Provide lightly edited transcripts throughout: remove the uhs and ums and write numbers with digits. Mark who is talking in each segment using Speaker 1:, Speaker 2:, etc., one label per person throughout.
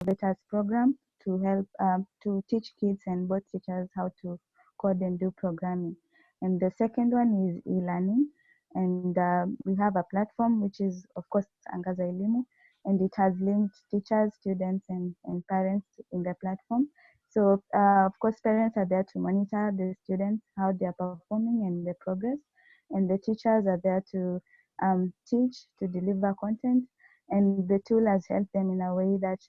Speaker 1: innovators program to help to teach kids and both teachers how to code and do programming. And the second one is e-learning, and we have a platform which is of course Angaza Elimu, and it has linked teachers, students, and parents in the platform. So of course parents are there to monitor the students, how they are performing and the progress, and the teachers are there to teach, to deliver content, and the tool has helped them in a way that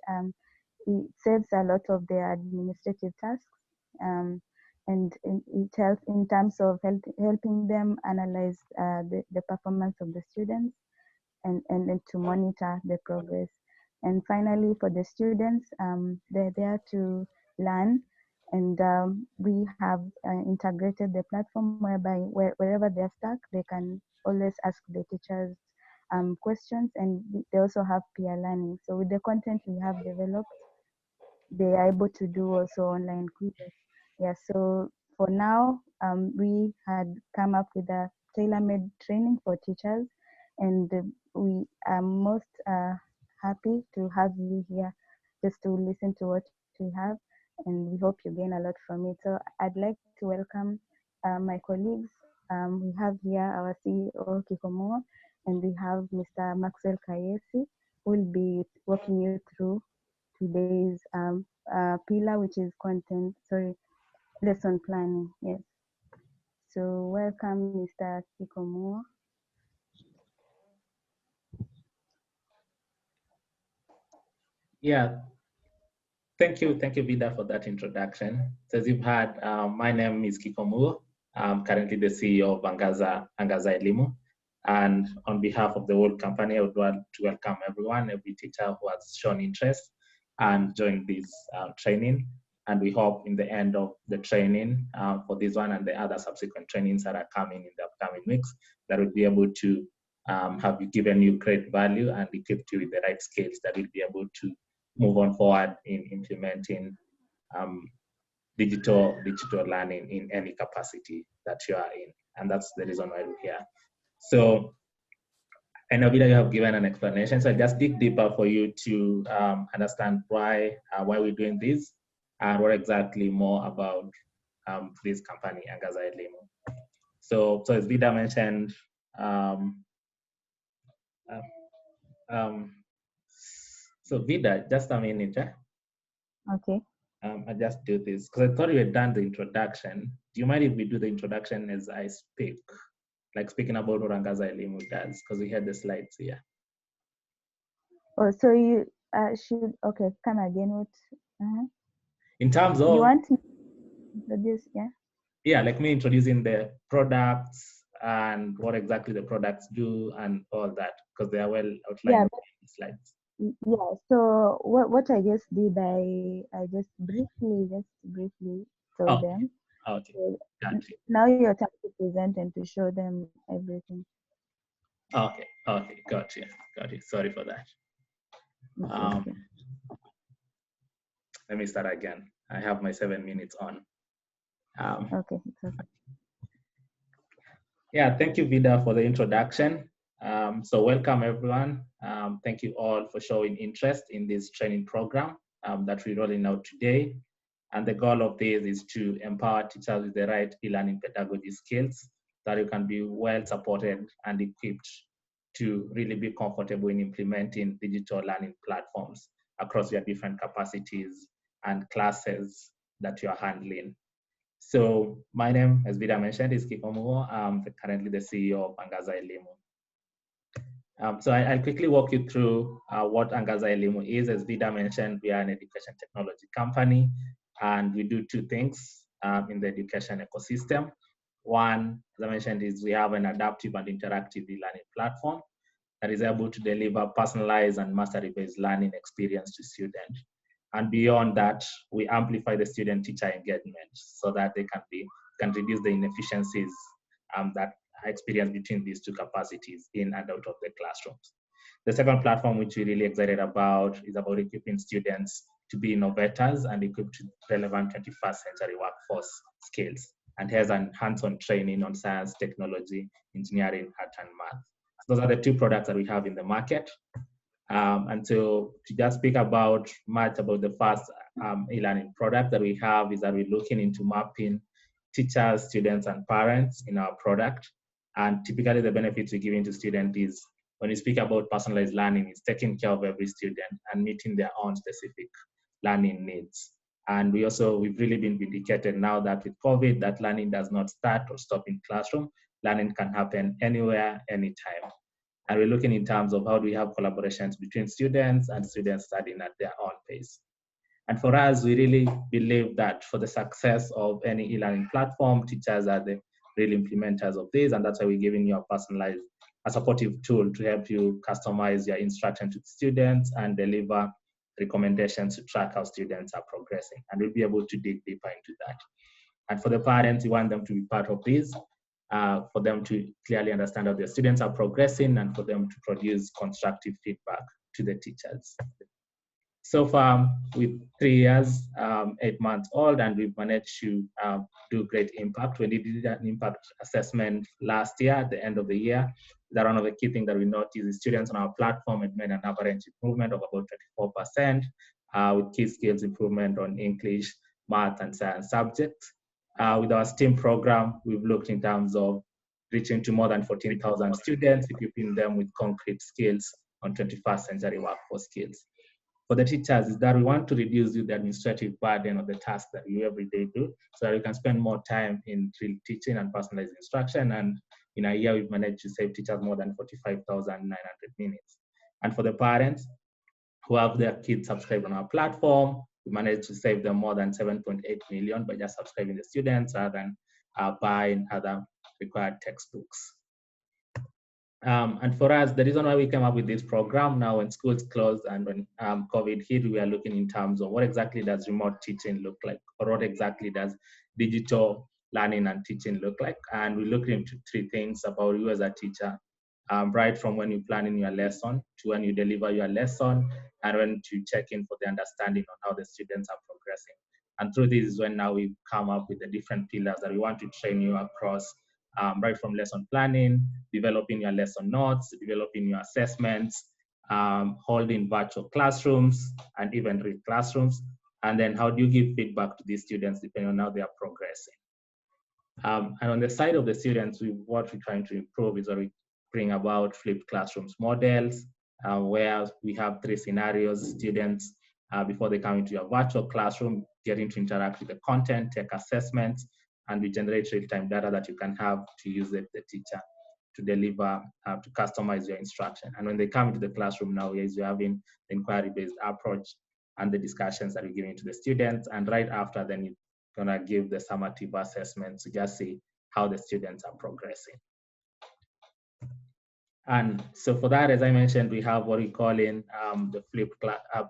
Speaker 1: it saves a lot of their administrative tasks, um, and it helps in terms of helping them analyze the performance of the students, and to monitor the progress. And finally, for the students, they're there to learn, and we have integrated the platform whereby wherever they're stuck, they can always ask the teachers questions, and they also have peer learning. So with the content we have developed, they are able to do also online quizzes. Yeah, so for now, we had come up with a tailor-made training for teachers, and we are most happy to have you here just to listen to what we have, and we hope you gain a lot from it. So I'd like to welcome my colleagues. We have here our CEO Kikomo, and we have Mr. Maxwell Kayesi, who will be walking you through today's pillar, which is lesson planning. Yes. So welcome, Mr. Kikomo.
Speaker 2: Yeah, thank you, Vida, for that introduction. So as you've heard, my name is Kikomo. I'm currently the CEO of Angaza Elimu. And on behalf of the whole company, I would want to welcome everyone, every teacher who has shown interest and joined this training. And we hope in the end of the training for this one and the other subsequent trainings that are coming in the upcoming weeks, that we'll be able to have you given you great value and equipped you with the right skills that will be able to move on forward in implementing digital learning in any capacity that you are in. And that's the reason why we're here. So I know, Vida, you have given an explanation, so I'll just dig deeper for you to understand why we're doing this and what exactly more about this company, Angaza Elimu. So as Vida mentioned, so Vida, just a minute.
Speaker 1: Okay.
Speaker 2: I just do this because I thought you had done the introduction. Do you mind if we do the introduction as I speak? Like speaking about what Angaza Elimu does, because we had the slides here.
Speaker 1: Oh, so you should, okay, come again with,
Speaker 2: in terms of,
Speaker 1: you want to introduce, yeah?
Speaker 2: Yeah, like me introducing the products and what exactly the products do and all that, because they are well outlined in the slides.
Speaker 1: Yeah, so what I just did, I just briefly told them.
Speaker 2: Okay.
Speaker 1: So
Speaker 2: Gotcha.
Speaker 1: now your time to present and to show them everything.
Speaker 2: Okay, gotcha. Sorry for that. Let me start again. I have my 7 minutes on.
Speaker 1: Okay, it's okay.
Speaker 2: Yeah, thank you, Vida, for the introduction. So welcome, everyone. Thank you all for showing interest in this training program that we're rolling out today. And the goal of this is to empower teachers with the right e-learning pedagogy skills that you can be well supported and equipped to really be comfortable in implementing digital learning platforms across your different capacities and classes that you are handling. So my name, as Vida mentioned, is Kikomo. I'm currently the CEO of Angaza Elimu. So I'll quickly walk you through what Angaza Elimu is. As Vida mentioned, we are an education technology company, and we do two things in the education ecosystem. One, as I mentioned, is we have an adaptive and interactive e-learning platform that is able to deliver personalized and mastery-based learning experience to students. And beyond that, we amplify the student-teacher engagement so that they can reduce the inefficiencies that are experienced between these two capacities in and out of the classrooms. The second platform, which we're really excited about, is about equipping students to be innovators and equipped with relevant 21st century workforce skills. And here's an hands-on training on science, technology, engineering, art, and math. So those are the two products that we have in the market. And so to just speak about much about the first e-learning product that we have is that we're looking into mapping teachers, students, and parents in our product. And typically the benefits we're giving to students is when you speak about personalized learning, it's taking care of every student and meeting their own specific learning needs. And we've really been vindicated now that with COVID, that learning does not start or stop in classroom. Learning can happen anywhere, anytime. And we're looking in terms of how do we have collaborations between students and students studying at their own pace. And for us, we really believe that for the success of any e-learning platform, teachers are the real implementers of this. And that's why we're giving you a supportive tool to help you customize your instruction to students and deliver recommendations to track how students are progressing. And we'll be able to dig deeper into that. And for the parents, we want them to be part of this, for them to clearly understand how their students are progressing and for them to produce constructive feedback to the teachers. So far, with 3 years, 8 months old, and we've managed to do great impact. When we did an impact assessment last year, at the end of the year, that one of the key things that we noticed is students on our platform had made an average improvement of about 24%, with key skills improvement on English, math, and science subjects. With our STEAM program, we've looked in terms of reaching to more than 14,000 students, equipping them with concrete skills on 21st century workforce skills. For the teachers is that we want to reduce the administrative burden of the tasks that you every day do so that we can spend more time in teaching and personalized instruction. And in a year, we've managed to save teachers more than 45,900 minutes. And for the parents who have their kids subscribed on our platform, we managed to save them more than 7.8 million by just subscribing the students rather than buying other required textbooks. And for us, the reason why we came up with this program now when schools closed and when COVID hit, we are looking in terms of what exactly does remote teaching look like, or what exactly does digital learning and teaching look like. And we looked into 3 things about you as a teacher, right from when you plan in your lesson to when you deliver your lesson and when to check in for the understanding on how the students are progressing. And through this is when now we've come up with the different pillars that we want to train you across, right from lesson planning, developing your lesson notes, developing your assessments, holding virtual classrooms and event-rich classrooms, and then how do you give feedback to these students depending on how they are progressing. And on the side of the students, what we're trying to improve is that we bring about flipped classrooms models, where we have 3 scenarios: students, before they come into your virtual classroom, getting to interact with the content, take assessments, and we generate real-time data that you can have to use the teacher to deliver, to customize your instruction. And when they come into the classroom now, you're having the inquiry-based approach and the discussions that you're giving to the students. And right after, then you're gonna give the summative assessments to just see how the students are progressing. And so for that, as I mentioned, we have what we call in the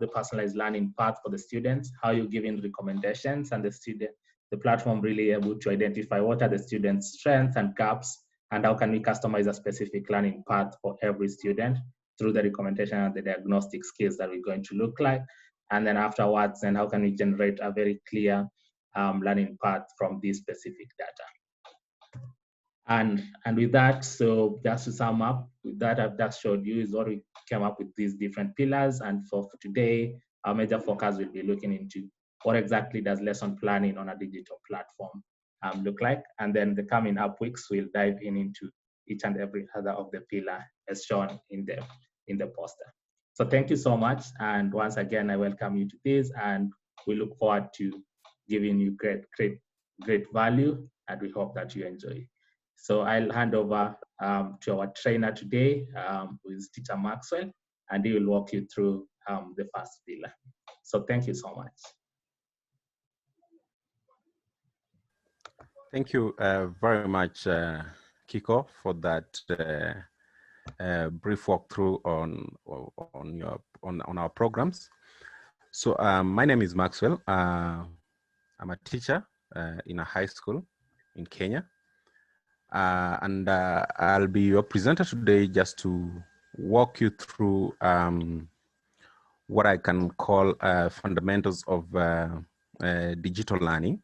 Speaker 2: the personalized learning path for the students, how you're giving recommendations, and the platform really able to identify what are the students' strengths and gaps, and how can we customize a specific learning path for every student through the recommendation and the diagnostic skills that we're going to look like. And then afterwards, then how can we generate a very clear learning path from this specific data. And with that, so just to sum up, with that I've just showed you is what we came up with these different pillars. And for today, our major focus will be looking into what exactly does lesson planning on a digital platform look like. And then the coming up weeks, we'll dive into each and every other of the pillar as shown in the poster. So thank you so much. And once again, I welcome you to this, and we look forward to giving you great value, and we hope that you enjoy. So I'll hand over to our trainer today, who is Teacher Maxwell, and he will walk you through the first pillar. So thank you so much.
Speaker 3: Thank you very much, Kiko, for that brief walkthrough on our programs. So my name is Maxwell. I'm a teacher in a high school in Kenya. And I'll be your presenter today just to walk you through what I can call fundamentals of digital learning.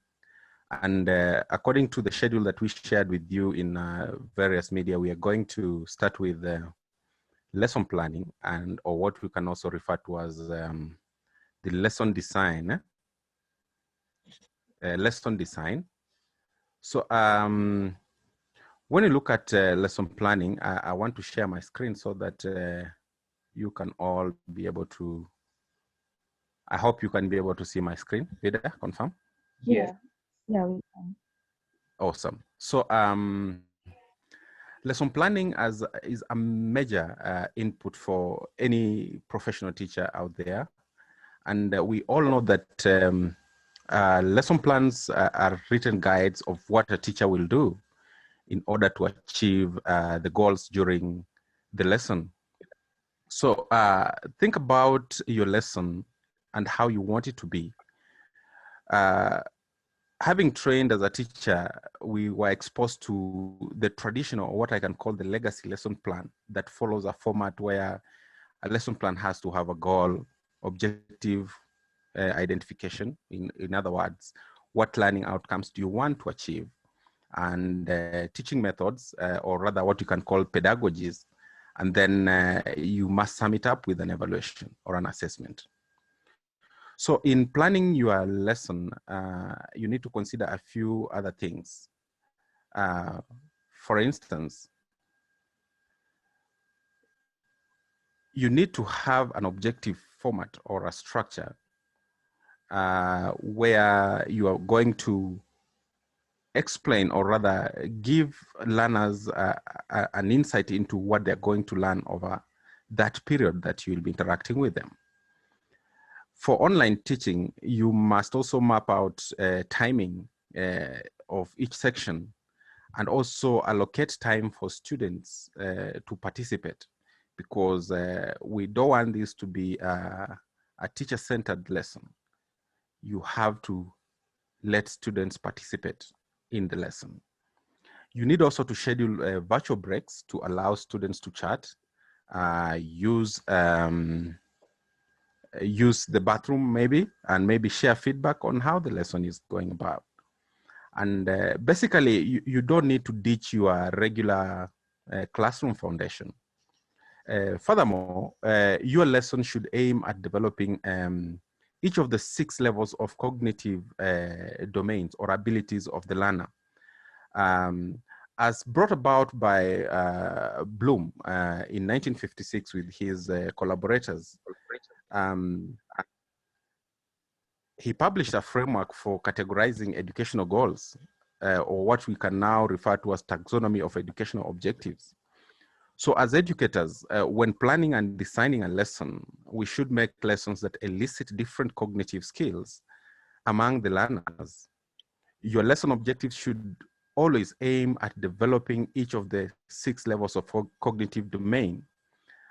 Speaker 3: And according to the schedule that we shared with you in various media, we are going to start with lesson planning, and or what we can also refer to as the lesson design. Lesson design. So when you look at lesson planning, I want to share my screen so that you can all be able to, I hope you can be able to see my screen. Vida, confirm?
Speaker 2: Yes.
Speaker 1: Yeah, we can.
Speaker 3: Awesome. So lesson planning is a major input for any professional teacher out there. And we all know that lesson plans are written guides of what a teacher will do in order to achieve the goals during the lesson. So think about your lesson and how you want it to be. Having trained as a teacher, we were exposed to the traditional, or what I can call the legacy lesson plan that follows a format where a lesson plan has to have a goal, objective, identification. In other words, what learning outcomes do you want to achieve? And teaching methods, or rather what you can call pedagogies. And then you must sum it up with an evaluation or an assessment. So in planning your lesson, you need to consider a few other things. For instance, you need to have an objective format or a structure where you are going to explain, or rather give learners an insight into what they're going to learn over that period that you'll be interacting with them. For online teaching, you must also map out timing of each section, and also allocate time for students to participate, because we don't want this to be a teacher-centered lesson. You have to let students participate in the lesson. You need also to schedule virtual breaks to allow students to chat, use the bathroom maybe, and maybe share feedback on how the lesson is going about. And basically, you don't need to ditch your regular classroom foundation. Furthermore, your lesson should aim at developing each of the 6 levels of cognitive domains or abilities of the learner, as brought about by Bloom in 1956 with his collaborators. He published a framework for categorizing educational goals, or what we can now refer to as taxonomy of educational objectives. So as educators, when planning and designing a lesson, we should make lessons that elicit different cognitive skills among the learners. Your lesson objectives should always aim at developing each of the 6 levels of cognitive domain.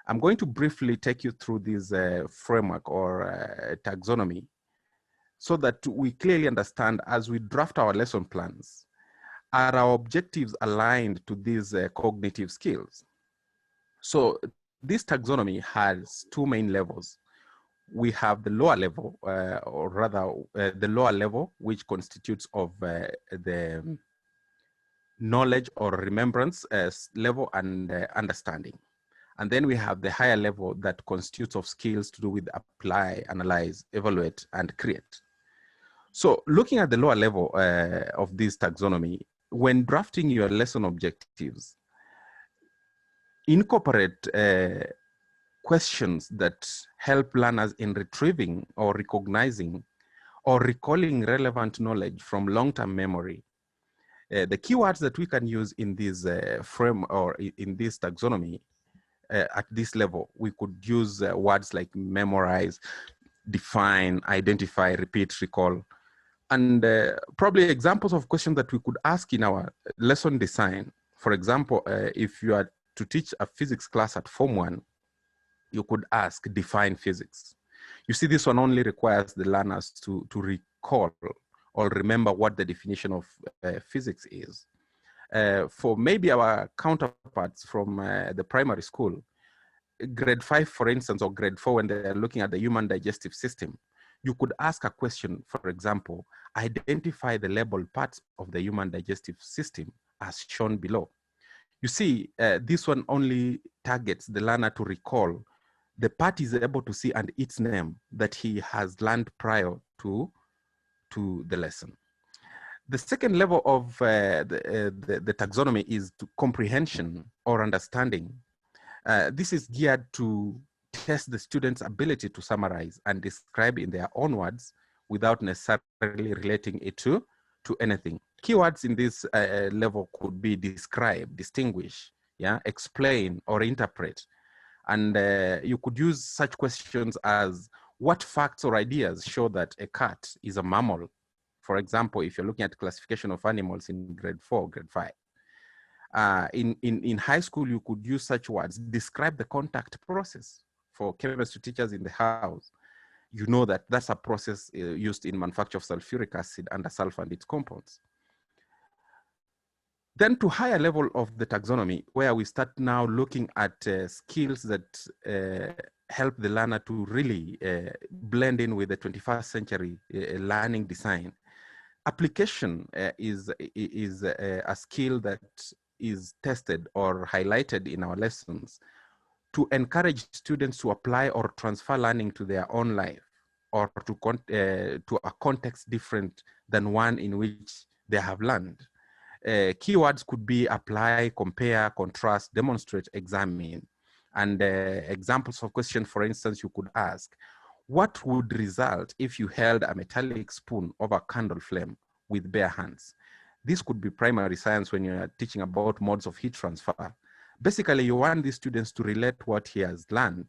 Speaker 3: I'm going to briefly take you through this framework or taxonomy, so that we clearly understand as we draft our lesson plans, are our objectives aligned to these cognitive skills? So this taxonomy has 2 main levels. We have the lower level, or rather the lower level, which constitutes of the knowledge or remembrance level and understanding. And then we have the higher level that constitutes of skills to do with apply, analyze, evaluate, and create. So looking at the lower level of this taxonomy, when drafting your lesson objectives, incorporate questions that help learners in retrieving or recognizing or recalling relevant knowledge from long-term memory. The keywords that we can use in this frame or in this taxonomy at this level, we could use words like memorize, define, identify, repeat, recall, and probably examples of questions that we could ask in our lesson design. For example, if you are to teach a physics class at Form 1, you could ask, define physics. You see, this one only requires the learners to recall or remember what the definition of physics is. For maybe our counterparts from the primary school, grade 5, for instance, or grade 4, when they're looking at the human digestive system, you could ask a question, for example, identify the labeled parts of the human digestive system as shown below. You see, this one only targets the learner to recall the part is able to see and its name that he has learned prior to the lesson. The second level of the taxonomy is to comprehension or understanding. This is geared to test the student's ability to summarize and describe in their own words without necessarily relating it to anything. Keywords in this level could be describe, distinguish, yeah, explain, or interpret. And you could use such questions as, what facts or ideas show that a cat is a mammal? For example, if you're looking at classification of animals in grade 4, grade 5. In high school, you could use such words, describe the contact process. For chemistry teachers in the house, you know that that's a process used in manufacture of sulfuric acid and a sulfur and its compounds. Then to higher level of the taxonomy, where we start now looking at skills that help the learner to really blend in with the 21st century learning design. Application is a skill that is tested or highlighted in our lessons to encourage students to apply or transfer learning to their own life, or to a context different than one in which they have learned. Keywords could be apply, compare, contrast, demonstrate, examine. And examples of questions, for instance, you could ask, what would result if you held a metallic spoon over a candle flame with bare hands? This could be primary science when you're teaching about modes of heat transfer. Basically, you want the students to relate what he has learned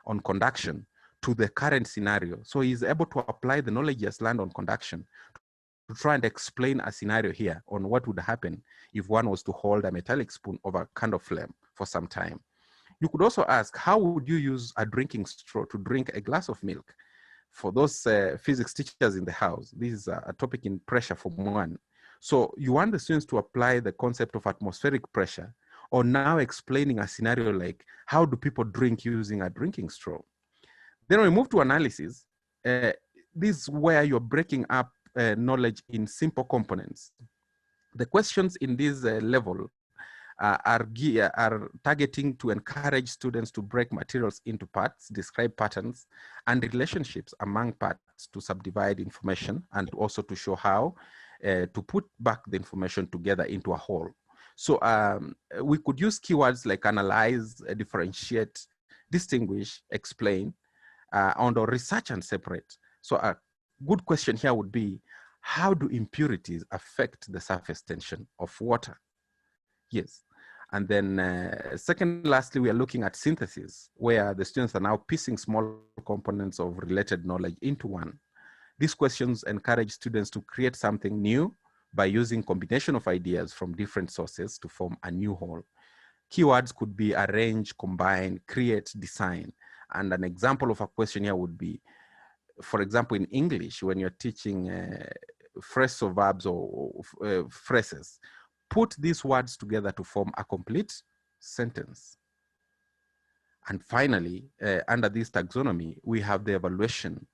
Speaker 3: on conduction to the current scenario. So he's able to apply the knowledge he has learned on conduction to try and explain a scenario here on what would happen if one was to hold a metallic spoon over a candle flame for some time. You could also ask, how would you use a drinking straw to drink a glass of milk? For those physics teachers in the house, this is a topic in pressure for one. So you want the students to apply the concept of atmospheric pressure, or now explaining a scenario like, how do people drink using a drinking straw? Then we move to analysis. This is where you're breaking up knowledge in simple components. The questions in this level are targeting to encourage students to break materials into parts, describe patterns and relationships among parts, to subdivide information, and also to show how to put back the information together into a whole. So we could use keywords like analyze, differentiate, distinguish, explain, or research and separate. So a good question here would be, how do impurities affect the surface tension of water? Yes. And then second, lastly, we are looking at synthesis, where the students are now piecing small components of related knowledge into one. These questions encourage students to create something new by using combination of ideas from different sources to form a new whole. Keywords could be arrange, combine, create, design. And an example of a question here would be, for example, in English, when you're teaching phrasal verbs or phrases, put these words together to form a complete sentence. And finally, under this taxonomy, we have the evaluation.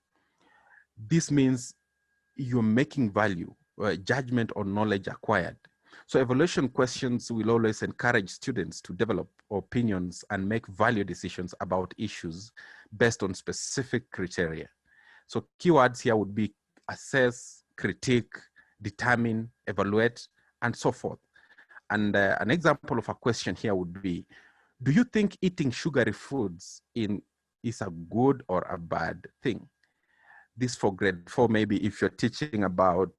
Speaker 3: This means you're making value, judgment on knowledge acquired. So evaluation questions will always encourage students to develop opinions and make value decisions about issues based on specific criteria. So keywords here would be assess, critique, determine, evaluate, and so forth. And an example of a question here would be, do you think eating sugary foods is a good or a bad thing? This for grade 4, maybe if you're teaching about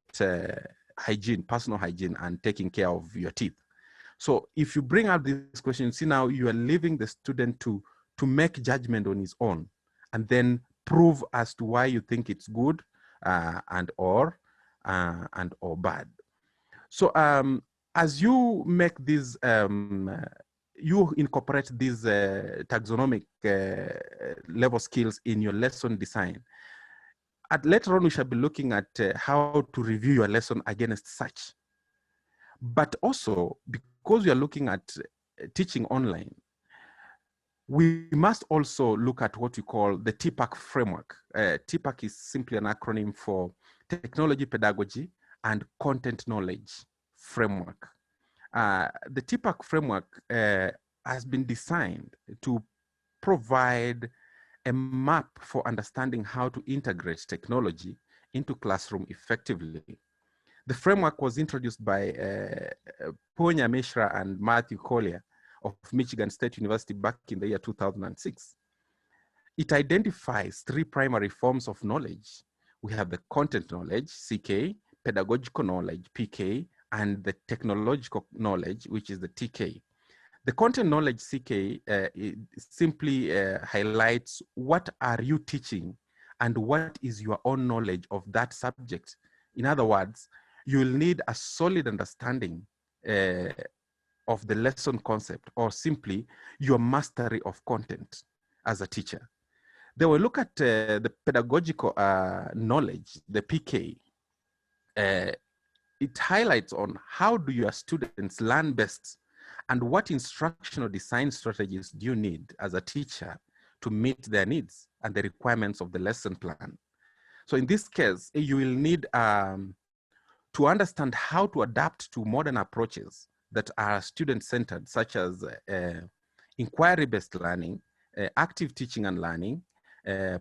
Speaker 3: hygiene, personal hygiene, and taking care of your teeth. So if you bring up this question, see now you are leaving the student to make judgment on his own, and then prove as to why you think it's good and or bad. So as you make these, you incorporate these taxonomic level skills in your lesson design. Later on, we shall be looking at how to review your lesson against such. But also, because we are looking at teaching online, we must also look at what we call the TPAC framework. TPAC is simply an acronym for Technology, Pedagogy, and Content Knowledge Framework. The TPAC framework has been designed to provide a map for understanding how to integrate technology into classroom effectively. The framework was introduced by Ponya Mishra and Matthew Collier of Michigan State University back in the year 2006. It identifies three primary forms of knowledge. We have the content knowledge, CK, pedagogical knowledge, PK, and the technological knowledge, which is the TK. The content knowledge, CK, simply highlights what are you teaching and what is your own knowledge of that subject. In other words, you will need a solid understanding of the lesson concept, or simply your mastery of content as a teacher. Then we look at the pedagogical knowledge, the PK. It highlights on how do your students learn best and what instructional design strategies do you need as a teacher to meet their needs and the requirements of the lesson plan. So in this case, you will need to understand how to adapt to modern approaches that are student-centered, such as inquiry-based learning, active teaching and learning,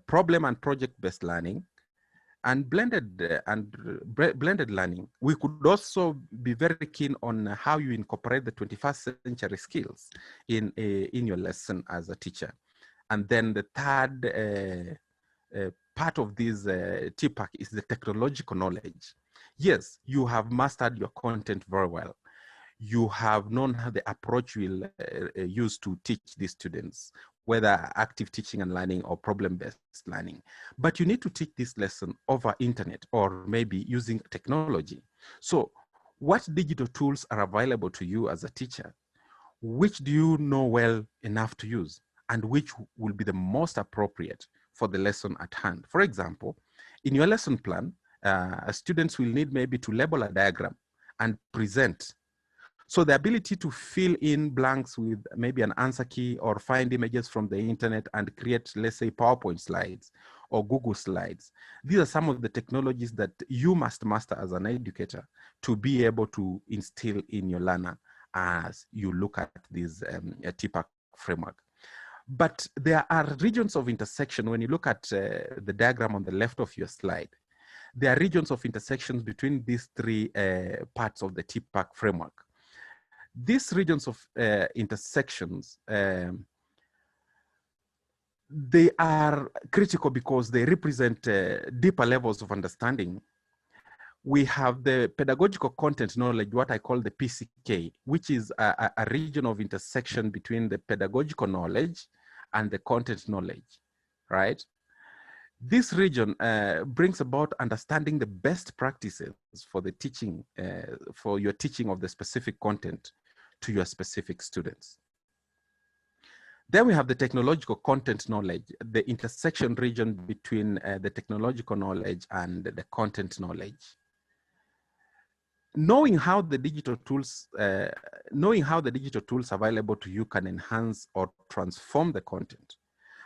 Speaker 3: problem and project-based learning, and blended learning. We could also be very keen on how you incorporate the 21st century skills in your lesson as a teacher. And then the third part of this TPAC is the technological knowledge. Yes, you have mastered your content very well. You have known how the approach you will use to teach these students, whether active teaching and learning or problem-based learning. But you need to teach this lesson over internet or maybe using technology. So what digital tools are available to you as a teacher? Which do you know well enough to use? And which will be the most appropriate for the lesson at hand? For example, in your lesson plan, students will need maybe to label a diagram and present. So the ability to fill in blanks with maybe an answer key or find images from the internet and create, let's say, PowerPoint slides or Google slides. These are some of the technologies that you must master as an educator to be able to instill in your learner as you look at this TPAC framework. But there are regions of intersection. When you look at the diagram on the left of your slide, there are regions of intersections between these three parts of the TPAC framework. These regions of intersections, they are critical because they represent deeper levels of understanding. We have the pedagogical content knowledge, what I call the PCK, which is a region of intersection between the pedagogical knowledge and the content knowledge, right? This region brings about understanding the best practices for the teaching, for your teaching of the specific content to your specific students. Then we have the technological content knowledge, the intersection region between the technological knowledge and the content knowledge. Knowing how the digital tools available to you can enhance or transform the content,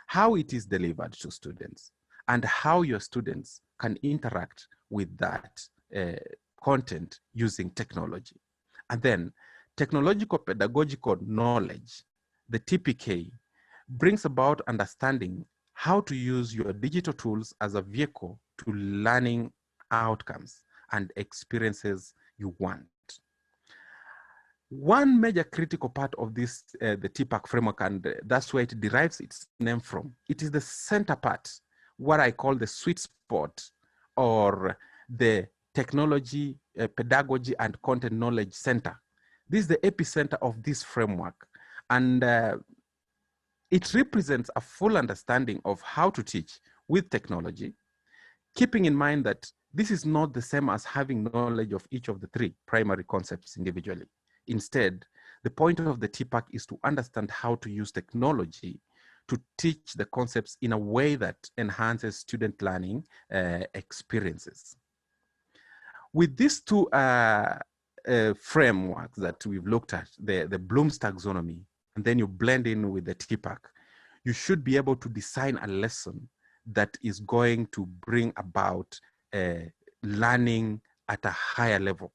Speaker 3: how it is delivered to students, and how your students can interact with that content using technology. And then technological pedagogical knowledge, the TPK, brings about understanding how to use your digital tools as a vehicle to learning outcomes and experiences you want. One major critical part of this, the TPAC framework, and that's where it derives its name from. It is the center part, what I call the sweet spot, or the technology, pedagogy, and content knowledge center. This is the epicenter of this framework. And it represents a full understanding of how to teach with technology, keeping in mind that this is not the same as having knowledge of each of the three primary concepts individually. Instead, the point of the TPAC is to understand how to use technology to teach the concepts in a way that enhances student learning experiences. With these two frameworks that we've looked at, the Bloom's taxonomy, and then you blend in with the TPAC, you should be able to design a lesson that is going to bring about learning at a higher level,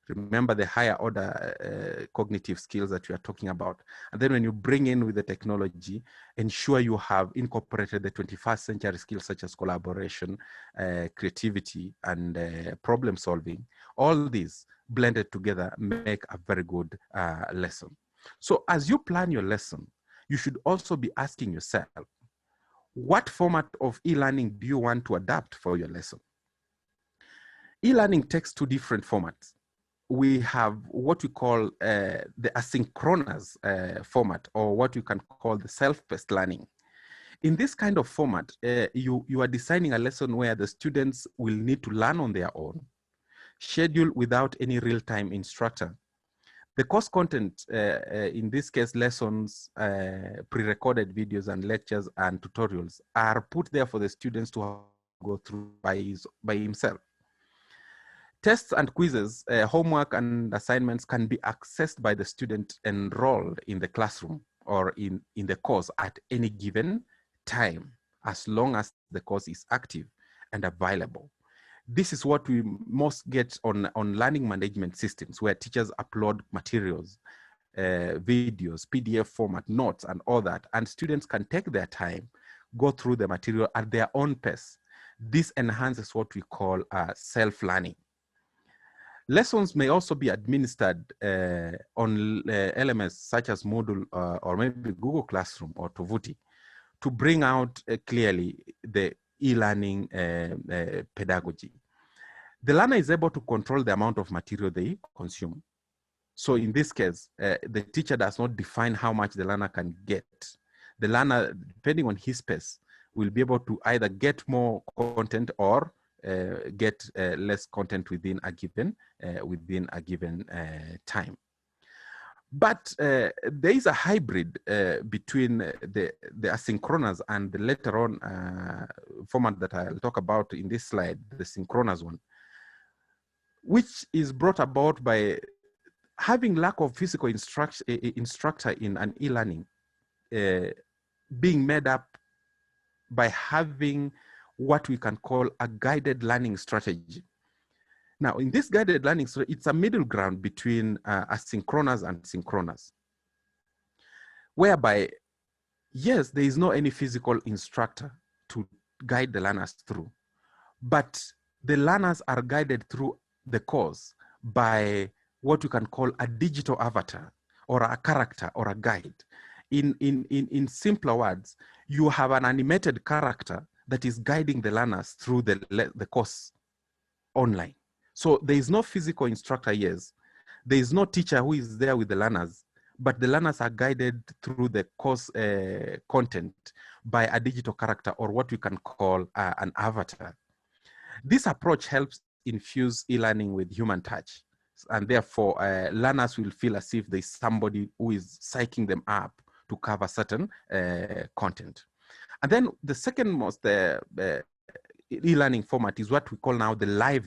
Speaker 3: Remember the higher order cognitive skills that we are talking about. And then when you bring in with the technology, ensure you have incorporated the 21st century skills such as collaboration, creativity, and problem solving. All these blended together make a very good lesson. So as you plan your lesson, you should also be asking yourself, what format of e-learning do you want to adapt for your lesson? E-learning takes two different formats. We have what we call the asynchronous format, or what you can call the self-paced learning. In this kind of format, you are designing a lesson where the students will need to learn on their own, schedule without any real-time instructor. The course content, in this case, lessons, pre-recorded videos and lectures and tutorials are put there for the students to go through by himself. Tests and quizzes, homework and assignments can be accessed by the student enrolled in the classroom or in the course at any given time, as long as the course is active and available. This is what we most get on learning management systems, where teachers upload materials, videos, PDF format, notes, and all that, and students can take their time, go through the material at their own pace. This enhances what we call self-learning. Lessons may also be administered on LMS such as Moodle or maybe Google Classroom or Tovuti to bring out clearly the e-learning pedagogy. The learner is able to control the amount of material they consume. So in this case, the teacher does not define how much the learner can get. The learner, depending on his pace, will be able to either get more content or get less content within a given time. But there is a hybrid between the asynchronous and the later on format that I'll talk about in this slide, the synchronous one, which is brought about by having lack of physical instructor in an e-learning, being made up by having what we can call a guided learning strategy. Now, in this guided learning strategy, it's a middle ground between asynchronous and synchronous, whereby, yes, there is no any physical instructor to guide the learners through, but the learners are guided through the course by what you can call a digital avatar or a character or a guide. In simpler words, you have an animated character that is guiding the learners through the course online. So there is no physical instructor, yes. There is no teacher who is there with the learners, but the learners are guided through the course content by a digital character or what we can call an avatar. This approach helps infuse e-learning with human touch. And therefore, learners will feel as if there's somebody who is psyching them up to cover certain content. And then the second most e-learning format is what we call now the live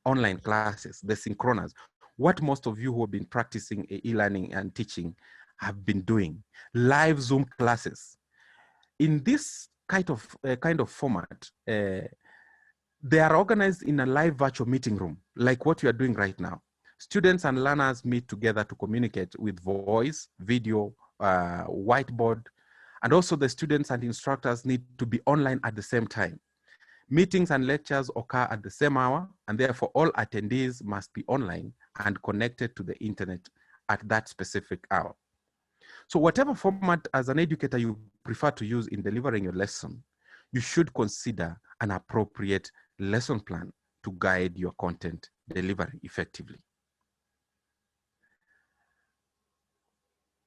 Speaker 3: online classes, the synchronous. What most of you who have been practicing e-learning and teaching have been doing, live Zoom classes. In this kind of format, they are organized in a live virtual meeting room, like what you are doing right now. Students and learners meet together to communicate with voice, video, whiteboard, and also the students and instructors need to be online at the same time. Meetings and lectures occur at the same hour, and therefore all attendees must be online and connected to the internet at that specific hour. So whatever format as an educator you prefer to use in delivering your lesson, you should consider an appropriate lesson plan to guide your content delivery effectively.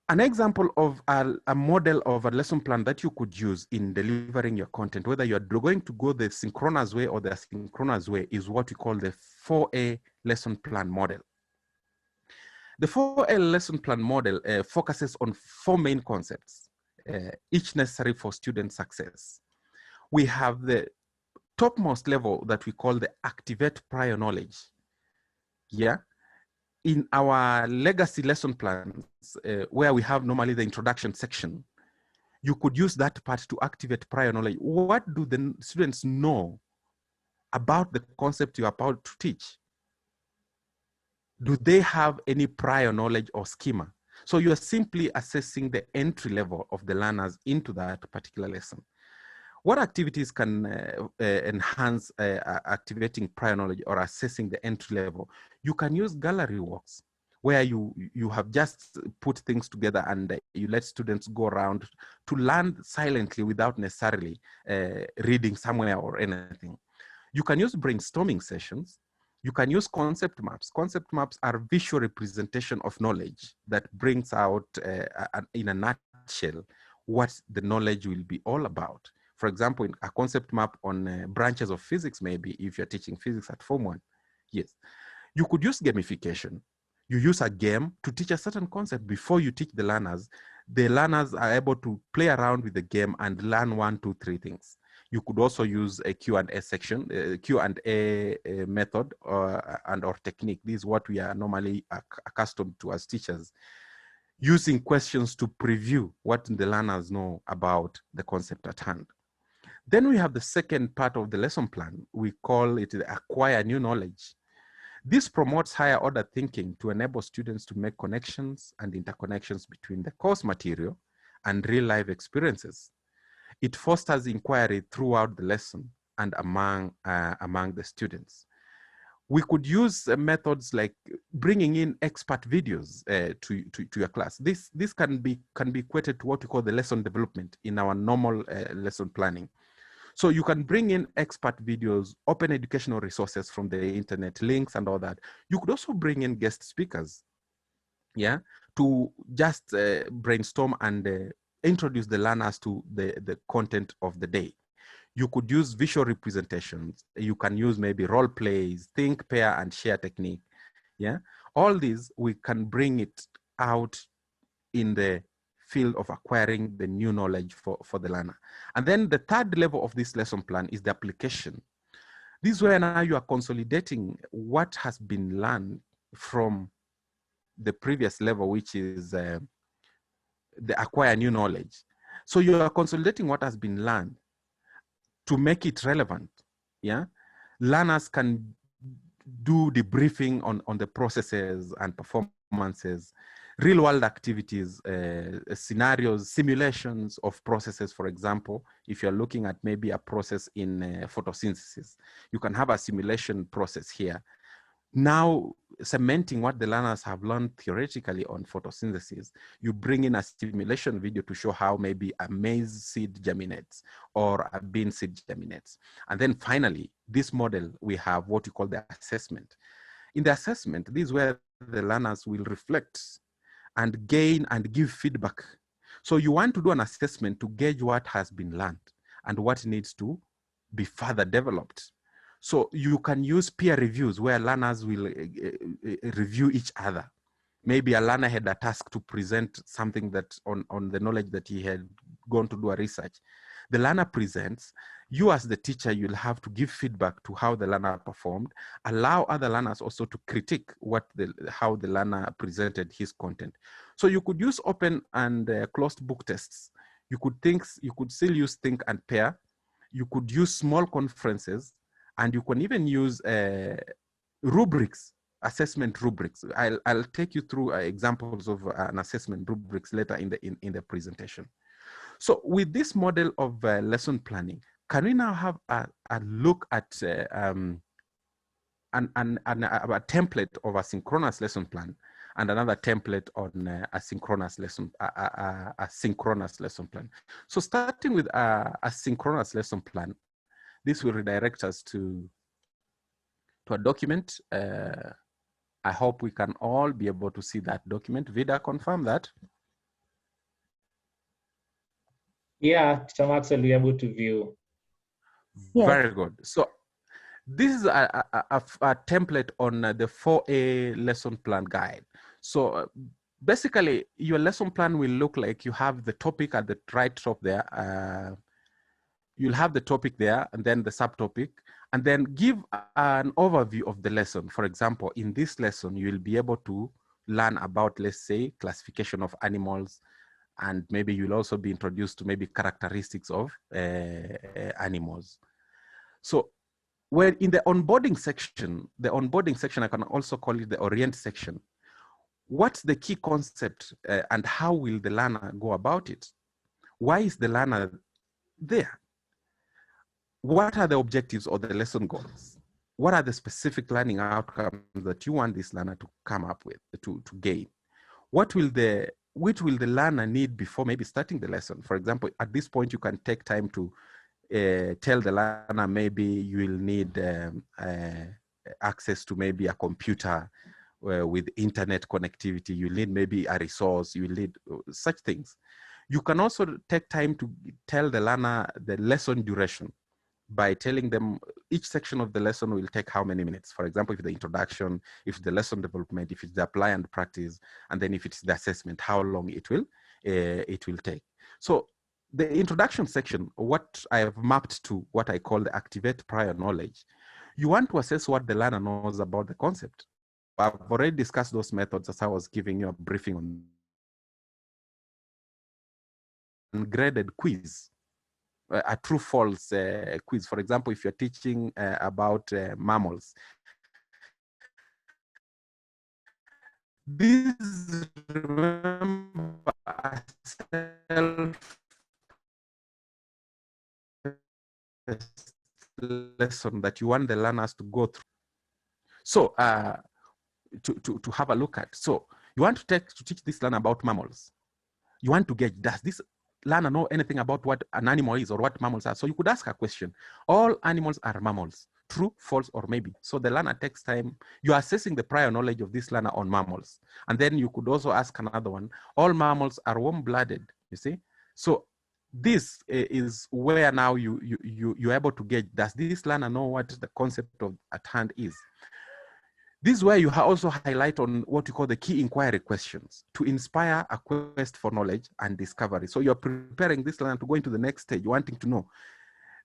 Speaker 3: An example of a model of a lesson plan that you could use in delivering your content, whether you're going to go the synchronous way or the asynchronous way, is what we call the 4A lesson plan model. The 4A lesson plan model focuses on 4 main concepts, each necessary for student success. We have the topmost level that we call the activate prior knowledge. Yeah. In our legacy lesson plans, where we have normally the introduction section, you could use that part to activate prior knowledge. What do the students know about the concept you're about to teach? do they have any prior knowledge or schema? So you're simply assessing the entry level of the learners into that particular lesson. What activities can enhance activating prior knowledge or assessing the entry level? You can use gallery walks, where you have just put things together and you let students go around to learn silently without necessarily reading somewhere or anything. You can use brainstorming sessions. You can use concept maps. Concept maps are visual representation of knowledge that brings out in a nutshell what the knowledge will be all about. For example, in a concept map on branches of physics, maybe if you're teaching physics at Form 1. Yes. You could use gamification. You use a game to teach a certain concept before you teach the learners. The learners are able to play around with the game and learn 1, 2, 3 things. You could also use a Q&A section, Q&A method or technique. This is what we are normally accustomed to as teachers, using questions to preview what the learners know about the concept at hand. Then we have the second part of the lesson plan. We call it acquire new knowledge. This promotes higher order thinking to enable students to make connections and interconnections between the course material and real life experiences. It fosters inquiry throughout the lesson and among the students. We could use methods like bringing in expert videos to your class. This can be equated to what we call the lesson development in our normal lesson planning. So you can bring in expert videos, open educational resources from the internet, links and all that. You could also bring in guest speakers, yeah, to just brainstorm and introduce the learners to the content of the day. You could use visual representations. You can use maybe role plays, think, pair, and share technique. Yeah, all these, we can bring it out in the field of acquiring the new knowledge for the learner. And then the third level of this lesson plan is the application. This is where now you are consolidating what has been learned from the previous level, which is the acquire new knowledge. So you are consolidating what has been learned to make it relevant. Yeah, learners can do debriefing on the processes and performances, real world activities, scenarios, simulations of processes. For example, if you're looking at maybe a process in photosynthesis, you can have a simulation process here. Now, cementing what the learners have learned theoretically on photosynthesis, you bring in a simulation video to show how maybe a maize seed germinates or a bean seed germinates. And then finally, this model, we have what we call the assessment. In the assessment, this is where the learners will reflect and gain and give feedback. So you want to do an assessment to gauge what has been learned and what needs to be further developed. So you can use peer reviews where learners will review each other. Maybe a learner had a task to present something that on the knowledge that he had gone to do a research. The learner presents. You as the teacher, you'll have to give feedback to how the learner performed, allow other learners also to critique how the learner presented his content. So you could use open and closed book tests. You could still use think and pair. You could use small conferences, and you can even use rubrics, assessment rubrics. I'll take you through examples of an assessment rubrics later in the presentation. So with this model of lesson planning, can we now have a look at a template of a synchronous lesson plan and another template on a synchronous lesson plan. So starting with a synchronous lesson plan, this will redirect us to a document. I hope we can all be able to see that document. Vida, confirm that.
Speaker 2: Yeah, Teacher Maxwell, we're able to view.
Speaker 1: Yes.
Speaker 3: Very good. So this is a template on the 4A lesson plan guide. So basically, your lesson plan will look like you have the topic at the right top there. You'll have the topic there and then the subtopic, and then give an overview of the lesson. For example, in this lesson, you'll be able to learn about, let's say, classification of animals, and maybe you'll also be introduced to maybe characteristics of animals. So Well, in the onboarding section, I can also call it the orient section. What's the key concept and how will the learner go about it? Why is the learner there? What are the objectives or the lesson goals? What are the specific learning outcomes that you want this learner to come up with, to gain? Which will the learner need before maybe starting the lesson? For example, at this point, you can take time to tell the learner maybe you will need access to maybe a computer with internet connectivity. You need maybe a resource. You will need such things. You can also take time to tell the learner the lesson duration by telling them each section of the lesson will take how many minutes. For example, if the introduction, if the lesson development, if it's the apply and practice, and then if it's the assessment, how long it will take. So the introduction section, what I have mapped to what I call the activate prior knowledge, you want to assess what the learner knows about the concept. I've already discussed those methods as I was giving you a briefing on graded quiz. A true false quiz. For example, if you're teaching about mammals, this is, remember, a lesson that you want the learners to go through. So to have a look at. So you want to teach this learner about mammals. You want to gauge, does this learner know anything about what an animal is or what mammals are? So you could ask a question. All animals are mammals. True, false, or maybe. So the learner takes time. You're assessing the prior knowledge of this learner on mammals. And then you could also ask another one. All mammals are warm-blooded, you see? So this is where now you're able to gauge, does this learner know what the concept of at hand is? This is where you also highlight on what you call the key inquiry questions to inspire a quest for knowledge and discovery. So you're preparing this learner to go into the next stage, wanting to know,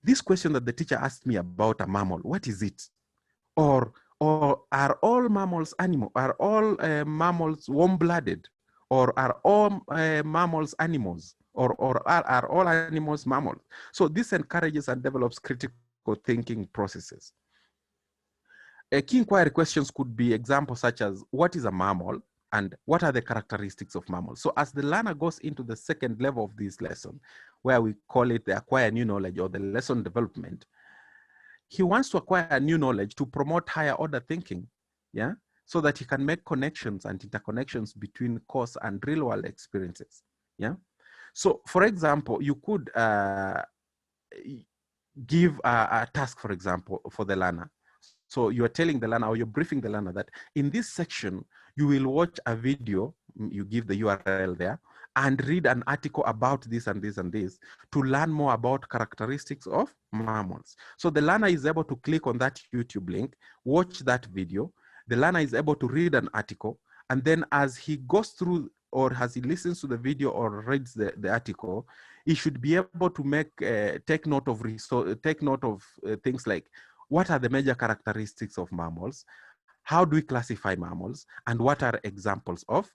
Speaker 3: this question that the teacher asked me about a mammal, what is it? Or are all mammals are all mammals warm-blooded? Or are all mammals animals? Or are all animals mammals? So this encourages and develops critical thinking processes. Key inquiry questions could be examples such as, what is a mammal and what are the characteristics of mammals? So as the learner goes into the second level of this lesson, where we call it the acquire new knowledge or the lesson development, he wants to acquire new knowledge to promote higher order thinking, yeah, so that he can make connections and interconnections between course and real world experiences, yeah. So for example, you could give a task, for example, for the learner. So you're telling the learner or you're briefing the learner that in this section, you will watch a video, you give the URL there, and read an article about this and this and this to learn more about characteristics of mammals. So the learner is able to click on that YouTube link, watch that video. The learner is able to read an article, and then as he goes through or as he listens to the video or reads the article, he should be able to take note of things like, what are the major characteristics of mammals? How do we classify mammals? And what are examples of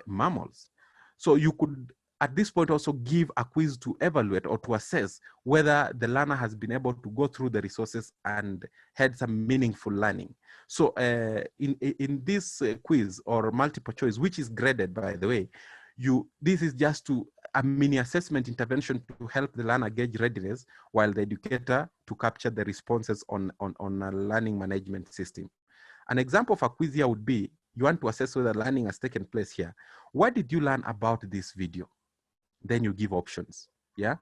Speaker 3: mammals? So you could, at this point, also give a quiz to evaluate or to assess whether the learner has been able to go through the resources and had some meaningful learning. So in this quiz or multiple choice, which is graded, by the way, this is just a mini assessment intervention to help the learner gauge readiness, while the educator to capture the responses on a learning management system. An example of a quiz here would be, you want to assess whether learning has taken place here. What did you learn about this video? Then you give options, yeah?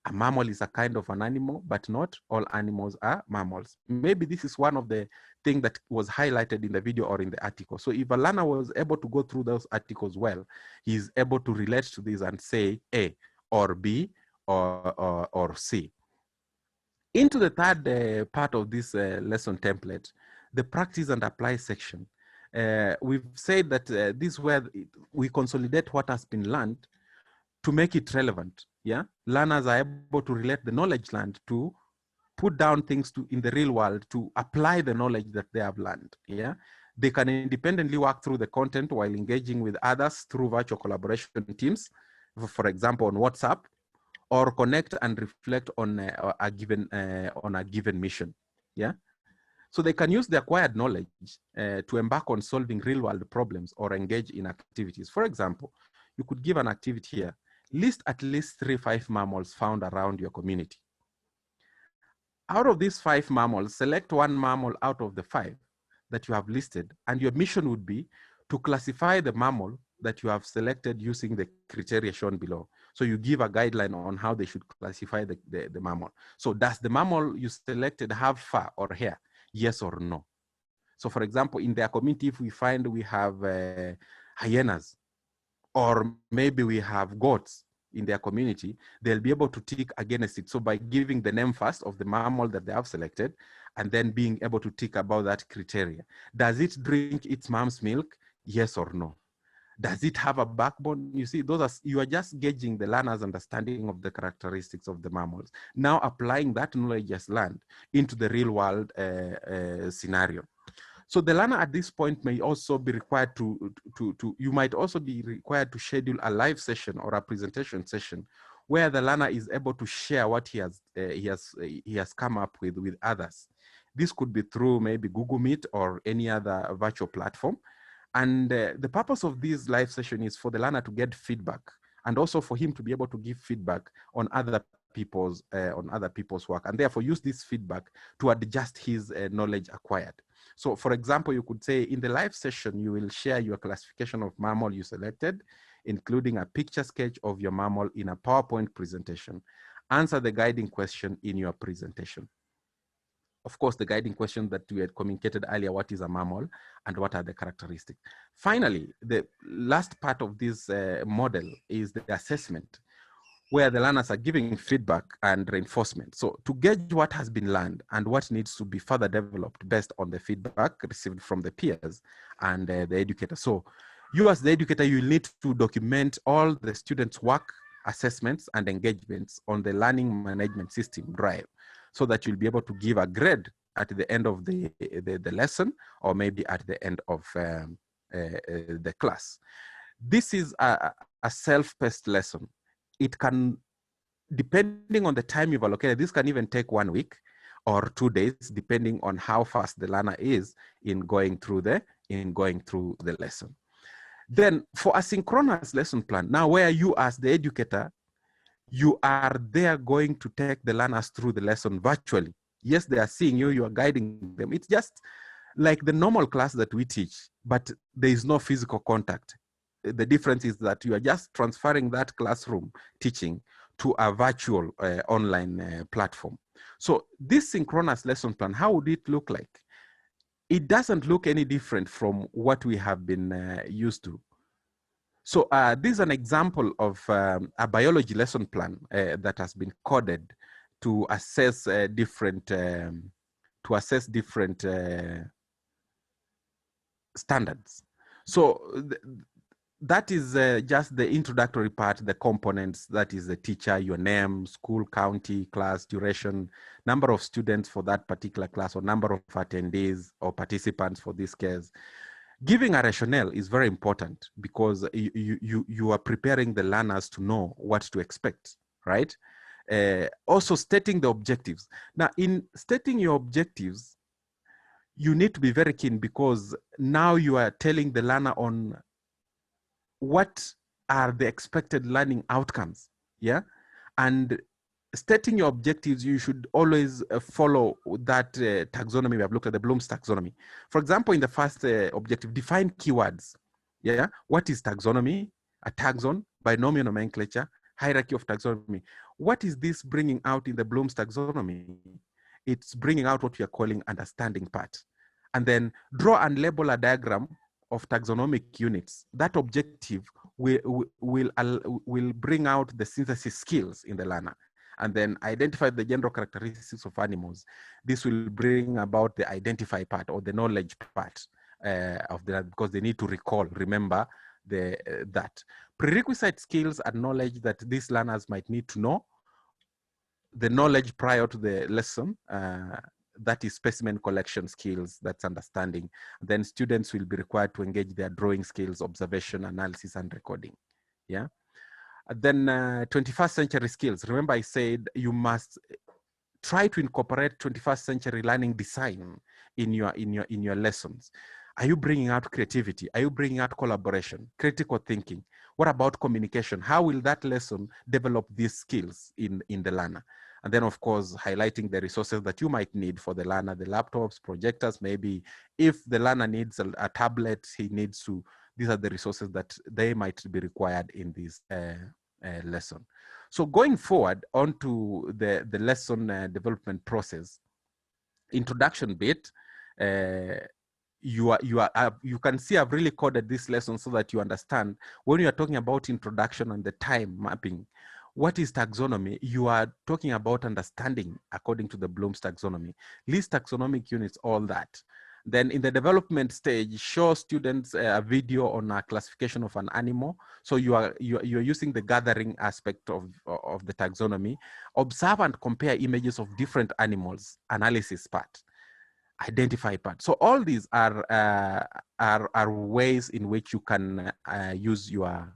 Speaker 3: A mammal is a kind of an animal, but not all animals are mammals. Maybe this is one of the things that was highlighted in the video or in the article. So if a learner was able to go through those articles well, he's able to relate to this and say A or B or C. Into the third part of this lesson template, the practice and apply section. We've said that this is where we consolidate what has been learned to make it relevant. Yeah, learners are able to relate the knowledge learned to put down things in the real world to apply the knowledge that they have learned. Yeah, they can independently work through the content while engaging with others through virtual collaboration teams, for example, on WhatsApp, or connect and reflect on a given mission. Yeah. So they can use the acquired knowledge to embark on solving real world problems or engage in activities. For example, you could give an activity here, list at least 3-5 mammals found around your community. Out of these 5 mammals, select 1 mammal out of the 5 that you have listed, and your mission would be to classify the mammal that you have selected using the criteria shown below. So you give a guideline on how they should classify the mammal. So does the mammal you selected have fur or hair? Yes or no? So for example, in their community, if we find we have hyenas, or maybe we have goats in their community, they'll be able to tick against it. So by giving the name first of the mammal that they have selected, and then being able to tick about that criteria. Does it drink its mom's milk? Yes or no? Does it have a backbone? You see, you are just gauging the learner's understanding of the characteristics of the mammals. Now applying that knowledge just learned into the real world scenario. So the learner at this point may also be required you might also be required to schedule a live session or a presentation session where the learner is able to share what he has come up with others. This could be through maybe Google Meet or any other virtual platform. And the purpose of this live session is for the learner to get feedback, and also for him to be able to give feedback on other people's work, and therefore use this feedback to adjust his knowledge acquired. So for example, you could say in the live session, you will share your classification of mammal you selected, including a picture sketch of your mammal in a PowerPoint presentation. Answer the guiding question in your presentation. Of course, the guiding question that we had communicated earlier, what is a mammal and what are the characteristics? Finally, the last part of this model is the assessment, where the learners are giving feedback and reinforcement. So to gauge what has been learned and what needs to be further developed based on the feedback received from the peers and the educator. So you as the educator, you need to document all the students' work, assessments, and engagements on the learning management system Drive, so that you'll be able to give a grade at the end of the lesson, or maybe at the end of the class. This is a self-paced lesson. It can, depending on the time you've allocated, this can even take 1 week or 2 days, depending on how fast the learner is in going through the lesson. Then for a synchronous lesson plan, now where you as the educator, you are there going to take the learners through the lesson virtually. Yes, they are seeing you, you are guiding them. It's just like the normal class that we teach, but there is no physical contact. The difference is that you are just transferring that classroom teaching to a virtual online platform. So this synchronous lesson plan, how would it look like? It doesn't look any different from what we have been used to. So this is an example of a biology lesson plan that has been coded to assess different standards. So that is just the introductory part, the components, that is the teacher, your name, school, county, class, duration, number of students for that particular class, or number of attendees or participants for this case. Giving a rationale is very important, because you are preparing the learners to know what to expect, right? Also stating the objectives. Now, in stating your objectives, you need to be very keen, because now you are telling the learner on what are the expected learning outcomes, yeah? And stating your objectives, you should always follow that taxonomy. We have looked at the Bloom's taxonomy. For example, in the first objective, define keywords, yeah? What is taxonomy? A taxon, binomial nomenclature, hierarchy of taxonomy. What is this bringing out in the Bloom's taxonomy? It's bringing out what we are calling understanding part. And then draw and label a diagram of taxonomic units. That objective will bring out the synthesis skills in the learner, and then identify the general characteristics of animals. This will bring about the identify part, or the knowledge part of that, because they need to remember that. Prerequisite skills and knowledge that these learners might need to know. The knowledge prior to the lesson, that is specimen collection skills, that's understanding. Then students will be required to engage their drawing skills, observation, analysis, and recording, yeah? And then 21st century skills. Remember I said you must try to incorporate 21st century learning design in your lessons? Are you bringing out creativity? Are you bringing out collaboration, critical thinking? What about communication? How will that lesson develop these skills in the learner? And then, of course, highlighting the resources that you might need for the learner, the laptops, projectors, maybe if the learner needs a tablet, he needs to, these are the resources that they might be required in this lesson. So going forward onto the lesson development process, introduction bit, you can see I've really coded this lesson so that you understand when you are talking about introduction and the time mapping, what is taxonomy? You are talking about understanding according to the Bloom's taxonomy, list taxonomic units, all that. Then in the development stage, show students a video on a classification of an animal. So you're using the gathering aspect of the taxonomy. Observe and compare images of different animals, analysis part, identify part. So all these are ways in which you can use your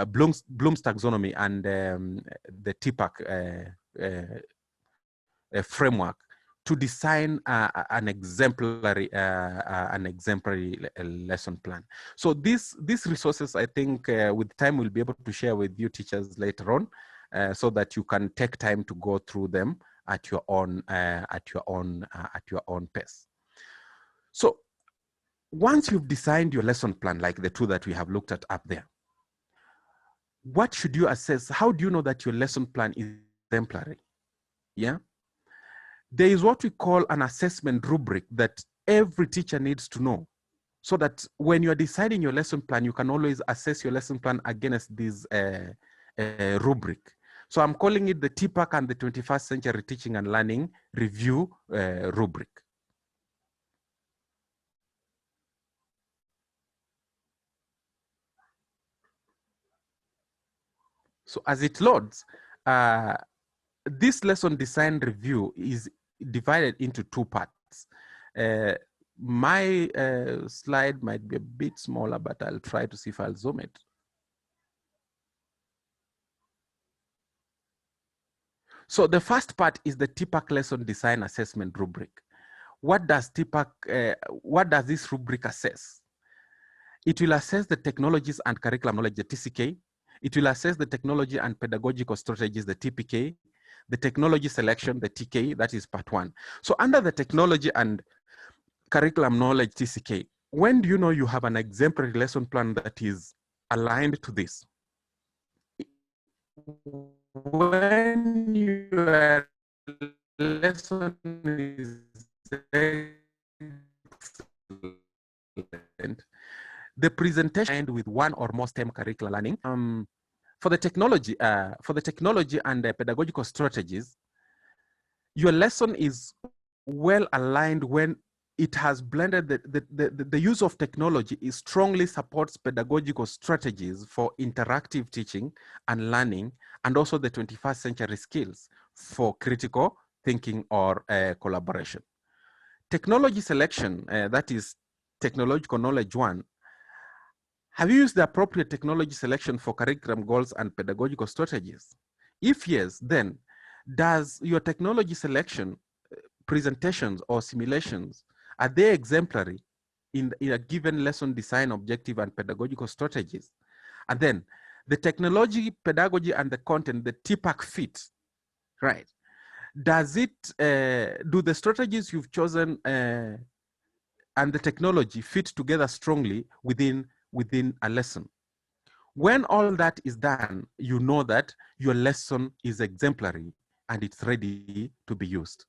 Speaker 3: Bloom's taxonomy and the TPAC framework to design an exemplary lesson plan. So these resources, I think, with time we'll be able to share with you teachers later on, so that you can take time to go through them at your own pace. So once you've designed your lesson plan, like the two that we have looked at up there, what should you assess? How do you know that your lesson plan is exemplary? Yeah. There is what we call an assessment rubric that every teacher needs to know, so that when you're deciding your lesson plan, you can always assess your lesson plan against this rubric. So I'm calling it the TPAC and the 21st Century Teaching and Learning Review rubric. So as it loads, this lesson design review is divided into two parts. My slide might be a bit smaller, but I'll try to see if I'll zoom it. So the first part is the TPAC lesson design assessment rubric. What does TPAC, what does this rubric assess? It will assess the technologies and curriculum knowledge, the TCK. It will assess the technology and pedagogical strategies, the TPK, the technology selection, the TK, that is part one. So under the technology and curriculum knowledge, TCK, when do you know you have an exemplary lesson plan that is aligned to this? When your lesson is excellent, the presentation with one or more STEM curricular learning. For the technology and the pedagogical strategies, your lesson is well aligned when it has blended the use of technology. It strongly supports pedagogical strategies for interactive teaching and learning, and also the 21st century skills for critical thinking or collaboration. Technology selection, that is technological knowledge one. Have you used the appropriate technology selection for curriculum goals and pedagogical strategies? If yes, then does your technology selection, presentations or simulations, are they exemplary in a given lesson design objective and pedagogical strategies? And then the technology, pedagogy, and the content, the TPAC fit, right? Does it, do the strategies you've chosen and the technology fit together strongly within a lesson? When all that is done, you know that your lesson is exemplary and it's ready to be used.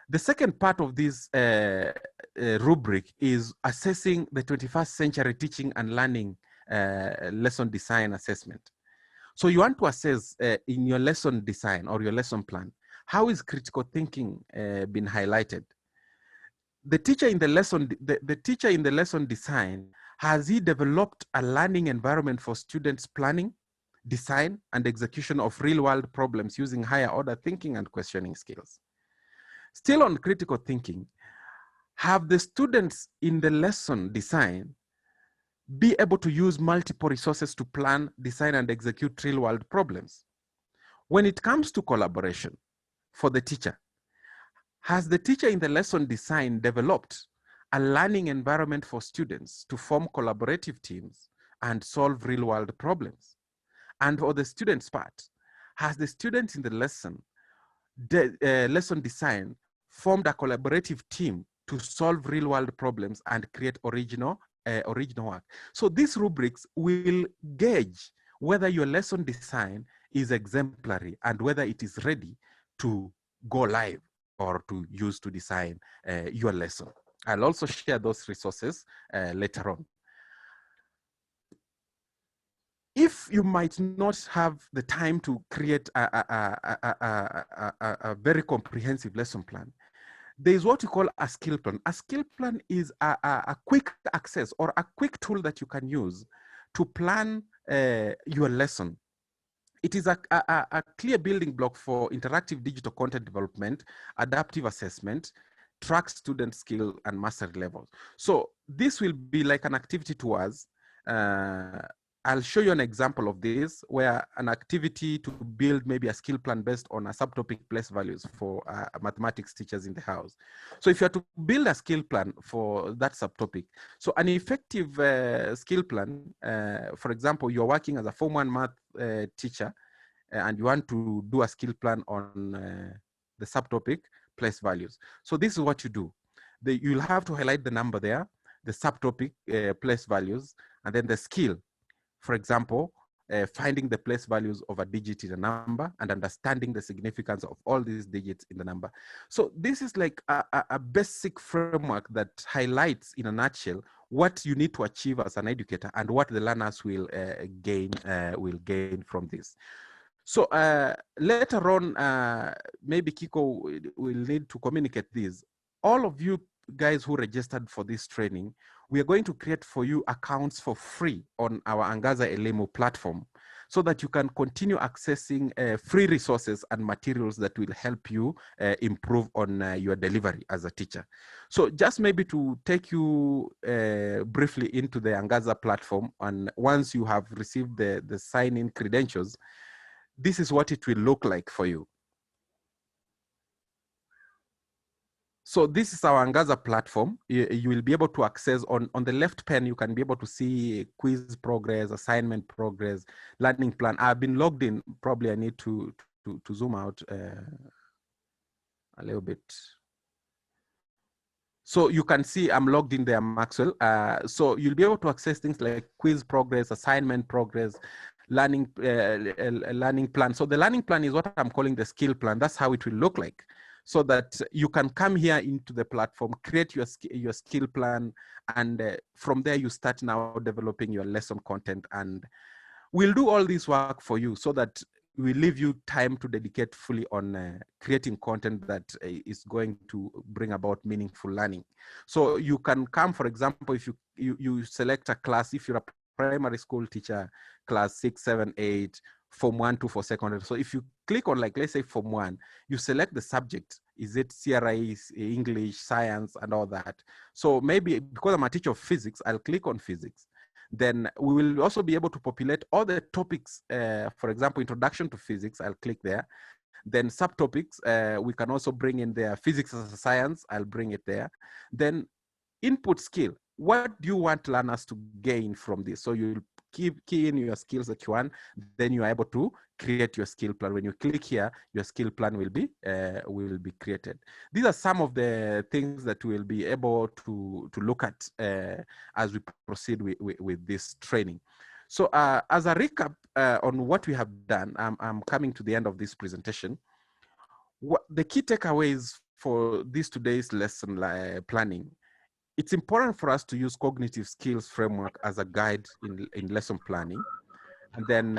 Speaker 3: The second part of this rubric is assessing the 21st century teaching and learning lesson design assessment. So you want to assess in your lesson design or your lesson plan, how is critical thinking been highlighted? The teacher in the lesson, the teacher in the lesson design, has he developed a learning environment for students' planning, design, and execution of real-world problems using higher order thinking and questioning skills? Still on critical thinking, have the students in the lesson design be able to use multiple resources to plan, design, and execute real-world problems? When it comes to collaboration for the teacher, Has the teacher in the lesson design developed a learning environment for students to form collaborative teams and solve real-world problems? And for the students' part, has the students in the lesson design formed a collaborative team to solve real-world problems and create original work? So these rubrics will gauge whether your lesson design is exemplary and whether it is ready to go live or to use to design your lesson. I'll also share those resources later on. If you might not have the time to create a very comprehensive lesson plan, there is what you call a skill plan. A skill plan is a quick access or a quick tool that you can use to plan your lesson. It is a clear building block for interactive digital content development, adaptive assessment, track student skill and mastery levels. So this will be like an activity to us. I'll show you an example of this, where an activity to build maybe a skill plan based on a subtopic place values for mathematics teachers in the house. So if you are to build a skill plan for that subtopic, so an effective skill plan, for example, you're working as a Form 1 math teacher, and you want to do a skill plan on the subtopic place values. So this is what you do. You'll have to highlight the number there, the subtopic place values, and then the skill. For example, finding the place values of a digit in a number and understanding the significance of all these digits in the number. So this is like a basic framework that highlights in a nutshell what you need to achieve as an educator and what the learners will gain from this. So later on, maybe Kiko will need to communicate this. All of you guys who registered for this training, we are going to create for you accounts for free on our Angaza Elimu platform so that you can continue accessing free resources and materials that will help you improve on your delivery as a teacher. So just maybe to take you briefly into the Angaza platform, and once you have received the sign-in credentials, this is what it will look like for you. So this is our Angaza platform. You will be able to access on the left pane, you can be able to see quiz progress, assignment progress, learning plan. I've been logged in. Probably I need to zoom out a little bit. So you can see I'm logged in there, Maxwell. So you'll be able to access things like quiz progress, assignment progress, learning plan. So the learning plan is what I'm calling the skill plan. That's how it will look like, so that you can come here into the platform, create your skill plan, and from there you start now developing your lesson content. And we'll do all this work for you so that we leave you time to dedicate fully on creating content that is going to bring about meaningful learning. So you can come, for example, if you select a class, if you're a primary school teacher, class 6, 7, 8, Form 1, 2 for secondary. So if you click on, like, let's say Form 1, you select the subject. Is it CRI, English, science, and all that? So maybe because I'm a teacher of physics, I'll click on physics. Then we will also be able to populate all the topics. For example, introduction to physics, I'll click there. Then subtopics, we can also bring in there physics as a science, I'll bring it there. Then input skill, what do you want learners to gain from this? So you'll key in your skills that you want, then you are able to create your skill plan. When you click here, your skill plan will be created. These are some of the things that we'll be able to look at as we proceed with this training. So as a recap on what we have done, I'm coming to the end of this presentation. The key takeaways for this today's lesson planning: it's important for us to use cognitive skills framework as a guide in lesson planning. And then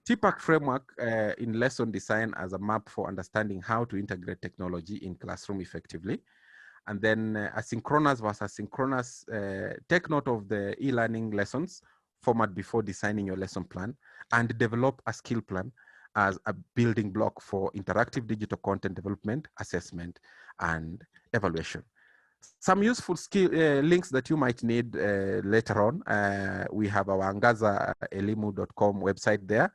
Speaker 3: TPAC framework in lesson design as a map for understanding how to integrate technology in classroom effectively. And then asynchronous versus synchronous, take note of the e-learning lessons format before designing your lesson plan, and develop a skill plan as a building block for interactive digital content development, assessment, and evaluation. Some useful skill links that you might need later on. We have our angazaelimu.com website there.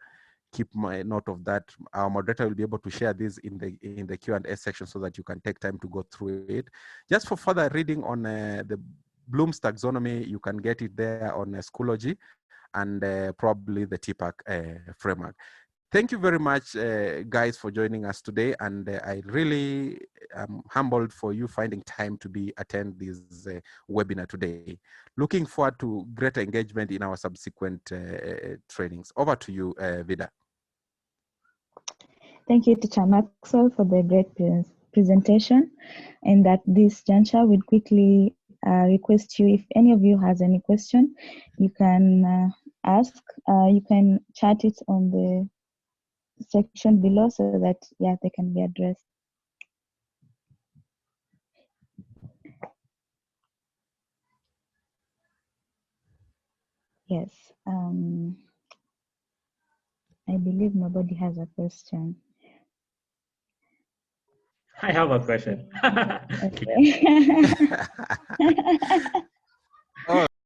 Speaker 3: keep my note of that. Our moderator will be able to share this in the Q&A section so that you can take time to go through it. Just for further reading on the Bloom's taxonomy, you can get it there on Schoology and probably the TPAC framework. Thank you very much, guys, for joining us today. And I really am humbled for you finding time to attend this webinar today. Looking forward to greater engagement in our subsequent trainings. Over to you, Vida.
Speaker 1: Thank you, Teacher Maxwell, for the great presentation. And at this juncture, we'd quickly request you, if any of you has any question, you can ask. You can chat it on the section below so that, yeah, they can be addressed. Yes, I believe nobody has a question.
Speaker 2: I have a question.
Speaker 1: Okay.